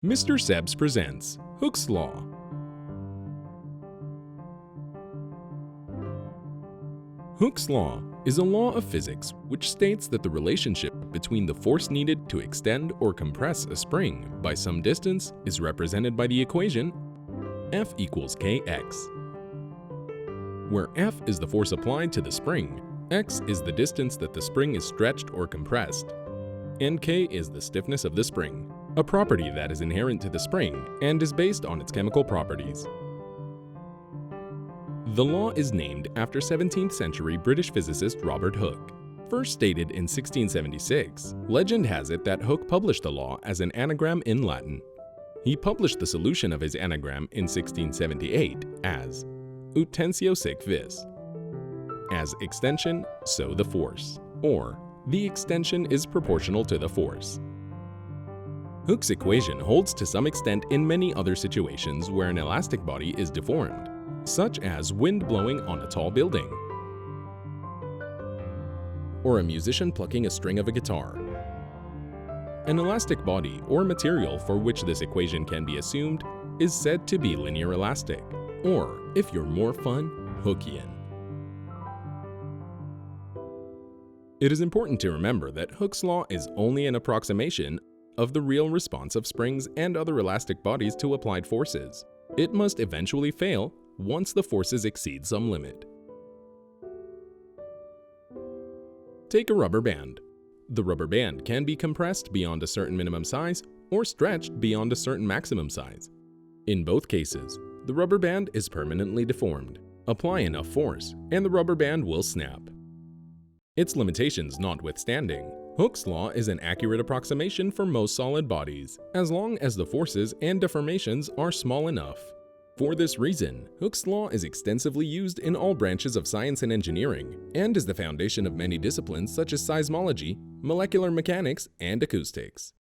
Mr. Sebs presents Hooke's Law. Hooke's Law is a law of physics which states that the relationship between the force needed to extend or compress a spring by some distance is represented by the equation F equals kx, where F is the force applied to the spring, x is the distance that the spring is stretched or compressed, and k is the stiffness of the spring, a property that is inherent to the spring and is based on its chemical properties. The law is named after 17th century British physicist Robert Hooke. First stated in 1676, legend has it that Hooke published the law as an anagram in Latin. He published the solution of his anagram in 1678 as ut tensio sic vis, as extension, so the force, or the extension is proportional to the force. Hooke's equation holds to some extent in many other situations where an elastic body is deformed, such as wind blowing on a tall building, or a musician plucking a string of a guitar. An elastic body or material for which this equation can be assumed is said to be linear elastic, or, if you're more fun, Hookean. It is important to remember that Hooke's law is only an approximation of the real response of springs and other elastic bodies to applied forces. It must eventually fail once the forces exceed some limit. Take a rubber band. The rubber band can be compressed beyond a certain minimum size or stretched beyond a certain maximum size. In both cases, the rubber band is permanently deformed. Apply enough force, and the rubber band will snap. Its limitations notwithstanding, Hooke's law is an accurate approximation for most solid bodies, as long as the forces and deformations are small enough. For this reason, Hooke's law is extensively used in all branches of science and engineering, and is the foundation of many disciplines such as seismology, molecular mechanics, and acoustics.